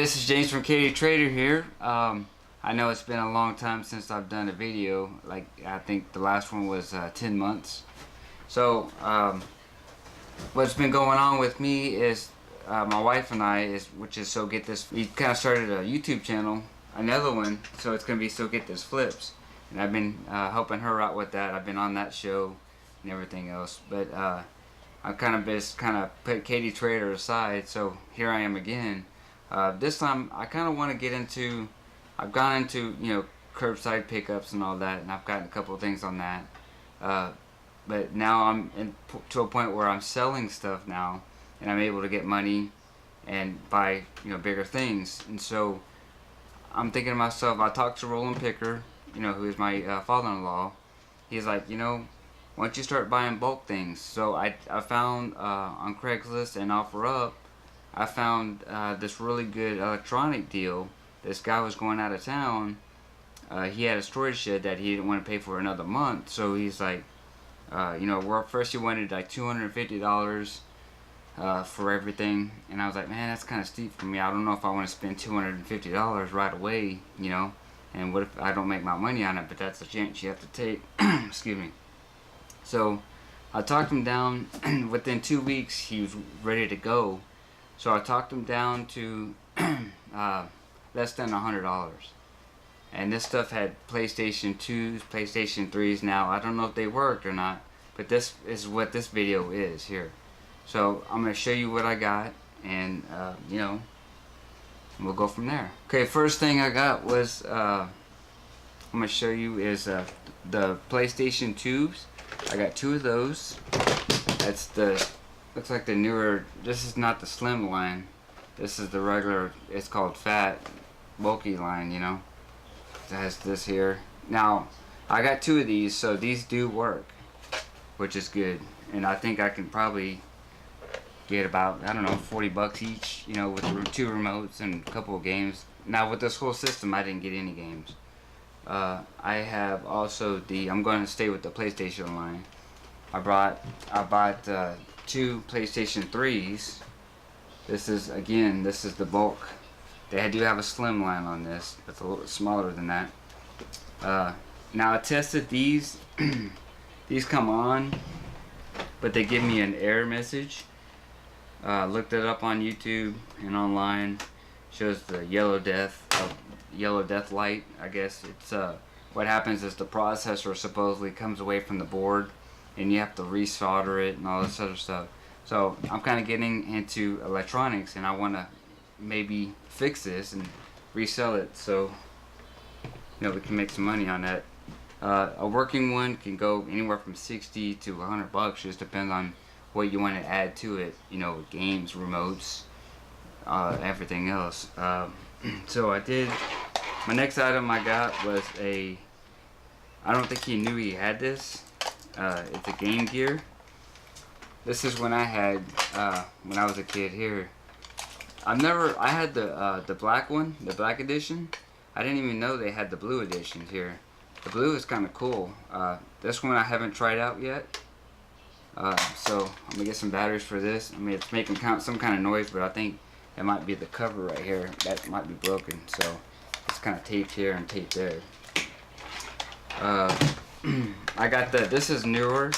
This is James from KD Trader here. I know it's been a long time since I've done a video. Like, I think the last one was 10 months. So what's been going on with me is my wife and I which is So Get This. We kind of started a YouTube channel, another one. So it's gonna be So Get This Flips, and I've been helping her out with that. I've been on that show and everything else, but I kind of put KD Trader aside. So here I am again. This time I kind of want to get into, I've gone into, curbside pickups and all that, and I've gotten a couple of things on that. But now I'm to a point where I'm selling stuff now, and I'm able to get money and buy, bigger things. And so I'm thinking to myself, I talked to Roland Picker, who is my father-in-law. He's like, why don't you start buying bulk things? So I found on Craigslist and OfferUp, I found this really good electronic deal. This guy was going out of town. He had a storage shed that he didn't want to pay for another month. So he's like, first he wanted like $250 for everything. And I was like, man, that's kind of steep for me. I don't know if I want to spend $250 right away, And what if I don't make my money on it? But that's a chance you have to take. Excuse me. So I talked him down. Within 2 weeks, he was ready to go. So I talked him down to less than $100. And this stuff had PlayStation 2s, PlayStation 3s now. I don't know if they worked or not, but this is what this video is here. So I'm going to show you what I got, and we'll go from there. Okay, first thing I got was, I'm going to show you is the PlayStation 2s. I got 2 of those. That's looks like the newer, this is not the slim line. This is the regular, it's called fat, bulky line, It has this here. Now, I got 2 of these, so these do work, which is good. And I think I can probably get about, I don't know, 40 bucks each, with 2 remotes and a couple of games. Now, with this whole system, I didn't get any games. I have also I'm going to stay with the PlayStation line. I bought 2 PlayStation 3s. This is the bulk. They do have a slim line on this. It's a little bit smaller than that. Now I tested these. These come on, but they give me an error message. Looked it up on YouTube and online. Shows the yellow death light. I guess it's what happens is the processor supposedly comes away from the board, and you have to resolder it and all this other stuff. So I'm kind of getting into electronics, and I want to maybe fix this and resell it, so we can make some money on that. A working one can go anywhere from 60 to 100 bucks. Just depends on what you want to add to it. Games, remotes, everything else. So I did. My next item I got was I don't think he knew he had this. It's a Game Gear. This is when I had, when I was a kid here. I had the black one, the black edition. I didn't even know they had the blue editions here. The blue is kind of cool. This one I haven't tried out yet. So I'm gonna get some batteries for this. I mean, it's making some kind of noise, but I think it might be the cover right here. That might be broken. So it's kind of taped here and taped there. I got this is newer.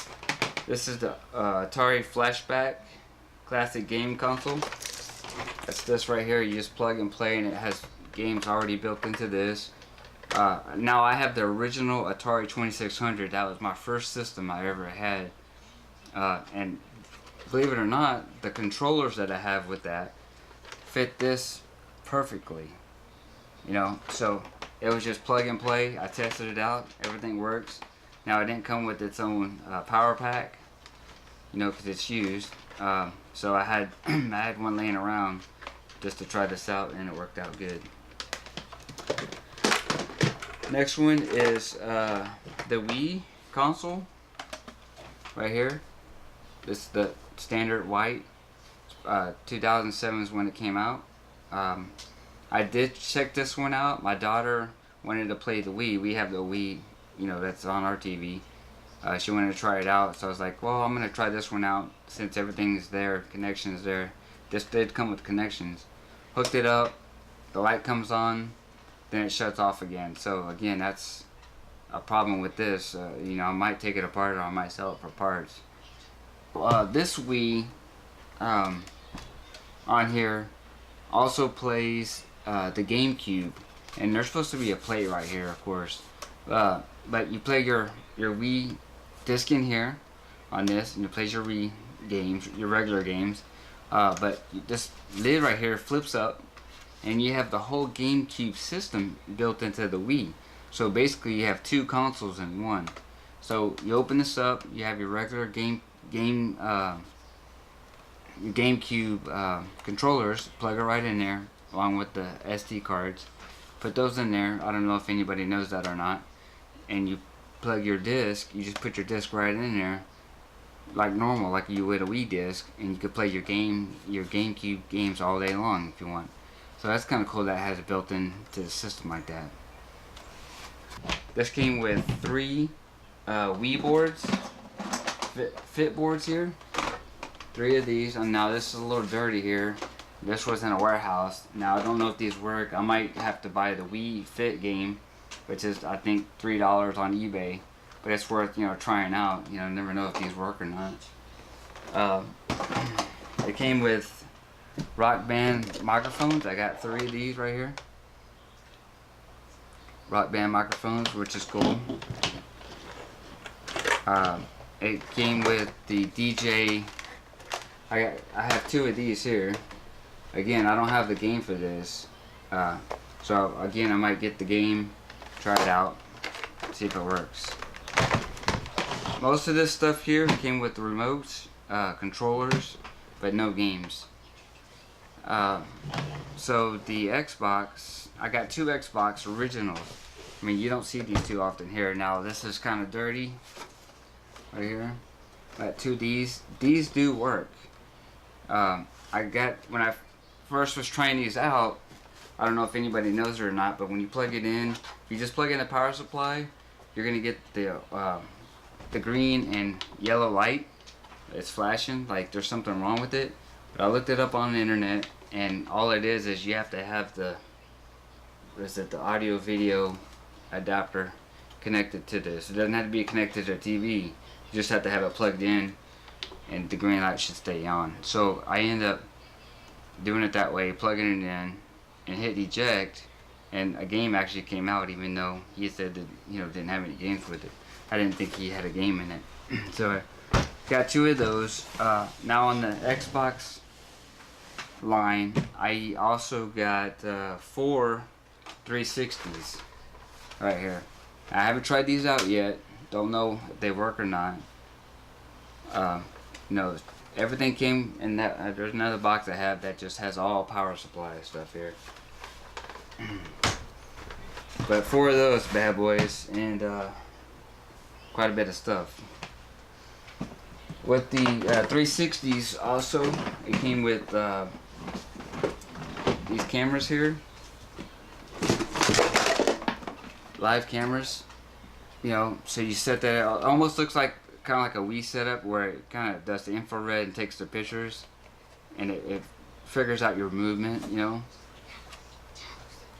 This is the Atari Flashback Classic Game Console. That's this right here. You just plug and play, and it has games already built into this. Now I have the original Atari 2600. That was my first system I ever had. And believe it or not, the controllers that I have with that fit this perfectly. So it was just plug and play. I tested it out. Everything works. Now it didn't come with its own power pack, because it's used. So I had I had one laying around just to try this out, and it worked out good. Next one is the Wii console right here. This is the standard white. 2007 is when it came out. I did check this one out. My daughter wanted to play the Wii. We have the Wii, that's on our TV. She wanted to try it out, so I was like, well, I'm going to try this one out since everything's there, connections there. This did come with connections. Hooked it up, the light comes on, then it shuts off again. So again, that's a problem with this. You know, I might take it apart or I might sell it for parts. This Wii on here also plays the GameCube, and there's supposed to be a plate right here, of course. But you play your Wii disc in here on this, and it plays your Wii games, your regular games. But this lid right here flips up, and you have the whole GameCube system built into the Wii. So basically, you have two consoles in one. So you open this up, you have your regular your GameCube controllers. Plug it right in there, along with the SD cards. Put those in there. I don't know if anybody knows that or not. And you plug your disc. You just put your disc right in there, like normal, like you would a Wii disc, and you could play your GameCube games all day long if you want. So that's kind of cool that it has it built into the system like that. This came with 3 Wii boards, fit boards here. 3 of these, and now this is a little dirty here. This was in a warehouse. Now I don't know if these work. I might have to buy the Wii Fit game, which is I think $3 on eBay. But it's worth, you know, trying out. You know, never know if these work or not. It came with Rock Band microphones. I got 3 of these right here. Rock Band microphones, which is cool. It came with the DJ. I have 2 of these here. Again, I don't have the game for this. So again, I might get the game, try it out, see if it works. Most of this stuff here came with the remotes, controllers, but no games. So the Xbox, I got 2 Xbox originals. I mean, you don't see these too often here. Now this is kind of dirty right here. I got 2 of these. These do work. I got, when I first was trying these out, I don't know if anybody knows it or not, but when you plug it in, if you just plug in the power supply, you're gonna get the green and yellow light. It's flashing like there's something wrong with it. But I looked it up on the internet, and all it is you have to have the, what is it, the audio video adapter connected to this. It doesn't have to be connected to a TV. You just have to have it plugged in, and the green light should stay on. So I end up doing it that way, plugging it in, and hit eject, and a game actually came out, even though he said that, you know, didn't have any games with it. I didn't think he had a game in it. So I got 2 of those. Now on the Xbox line, I also got 4 360s right here. I haven't tried these out yet. Don't know if they work or not. No, everything came in that. There's another box I have that just has all power supply stuff here. But 4 of those bad boys, and quite a bit of stuff. With the 360s also, it came with these cameras here. Live cameras. You know, so you set that, it almost looks like kind of like a Wii setup, where it kind of does the infrared and takes the pictures, and it figures out your movement, you know.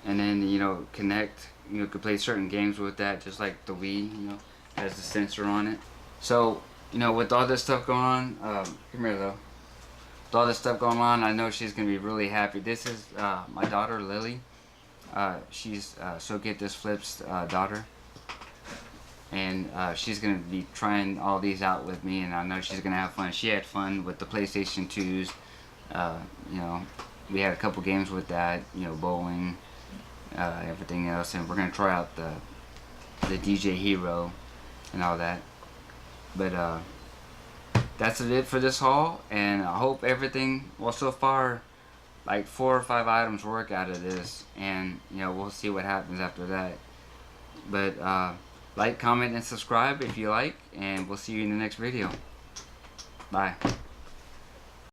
And then, you know, connect. You could play certain games with that, just like the Wii, you know, has the sensor on it. So, you know, with all this stuff going on, come here though. With all this stuff going on, I know she's gonna be really happy. This is my daughter Lily. She's So Get This Flip's daughter, and she's gonna be trying all these out with me, and I know she's gonna have fun. She had fun with the PlayStation 2s. You know, we had a couple games with that. You know, bowling. Everything else, and we're gonna try out the DJ Hero and all that. But that's it for this haul, and I hope everything, well, so far like 4 or 5 items work out of this, and you know, we'll see what happens after that. But like, comment, and subscribe if you like, and we'll see you in the next video. Bye.